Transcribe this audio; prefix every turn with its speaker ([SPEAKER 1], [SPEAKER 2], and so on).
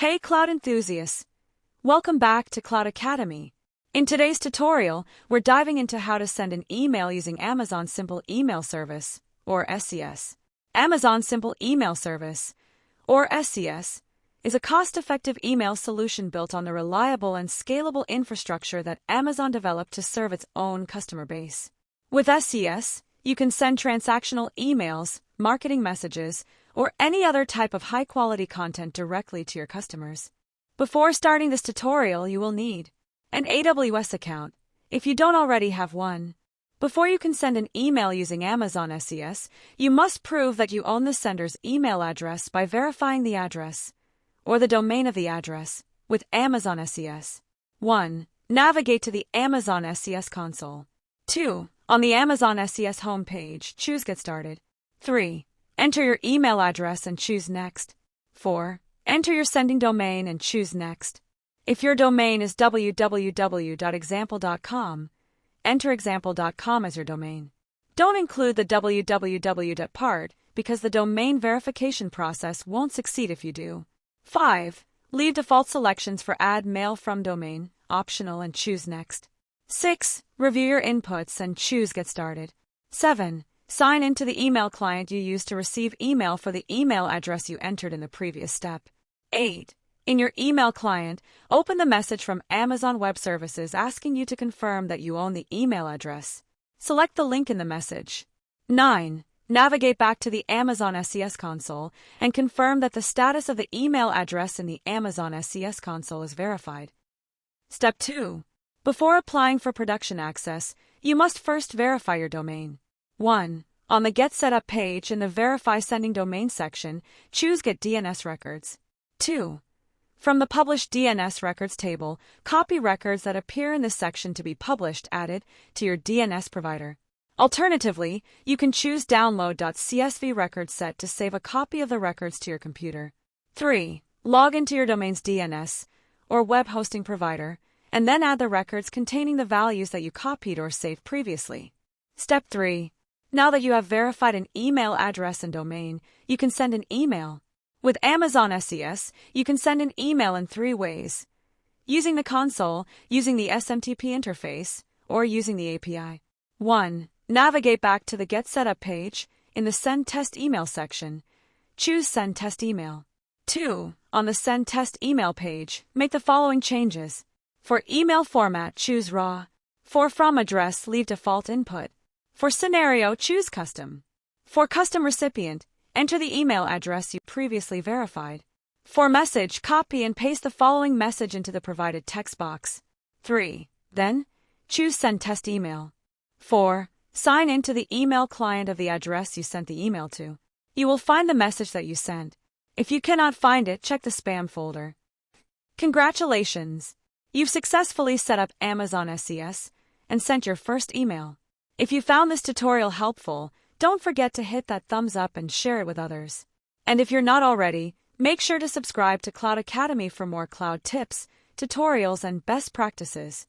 [SPEAKER 1] Hey Cloud enthusiasts! Welcome back to Cloud Academy. In today's tutorial, we're diving into how to send an email using Amazon Simple Email Service, or SES. Amazon Simple Email Service, or SES, is a cost-effective email solution built on the reliable and scalable infrastructure that Amazon developed to serve its own customer base. With SES, you can send transactional emails, marketing messages, or any other type of high-quality content directly to your customers. Before starting this tutorial, you will need an AWS account, if you don't already have one. Before you can send an email using Amazon SES, you must prove that you own the sender's email address by verifying the address, or the domain of the address, with Amazon SES. 1. Navigate to the Amazon SES console. 2. On the Amazon SES homepage, choose Get Started. 3. Enter your email address and choose Next. 4. Enter your sending domain and choose Next. If your domain is www.example.com, enter example.com as your domain. Don't include the www part because the domain verification process won't succeed if you do. 5. Leave default selections for Add Mail from Domain, optional, and choose Next. 6. Review your inputs and choose Get Started. 7. Sign into the email client you used to receive email for the email address you entered in the previous step. 8. In your email client, open the message from Amazon Web Services asking you to confirm that you own the email address. Select the link in the message. 9. Navigate back to the Amazon SES console and confirm that the status of the email address in the Amazon SES console is verified. Step 2. Before applying for production access, you must first verify your domain. 1. On the Get Setup page in the Verify Sending Domain section, choose Get DNS Records. 2. From the Published DNS Records table, copy records that appear in this section to be published added to your DNS provider. Alternatively, you can choose Download.csv record set to save a copy of the records to your computer. 3. Log into your domain's DNS, or web hosting provider, and then add the records containing the values that you copied or saved previously. Step 3. Now that you have verified an email address and domain, you can send an email. With Amazon SES, you can send an email in 3 ways: using the console, using the SMTP interface, or using the API. 1. Navigate back to the Get Setup page in the Send Test Email section. Choose Send Test Email. 2. On the Send Test Email page, make the following changes. For email format, choose RAW. For From Address, leave default input. For scenario, choose Custom. For custom recipient, enter the email address you previously verified. For message, copy and paste the following message into the provided text box. 3. Then, choose Send Test Email. 4. Sign into the email client of the address you sent the email to. You will find the message that you sent. If you cannot find it, check the spam folder. Congratulations! You've successfully set up Amazon SES and sent your first email. If you found this tutorial helpful, don't forget to hit that thumbs up and share it with others. And if you're not already, make sure to subscribe to Cloud Academy for more cloud tips, tutorials, and best practices.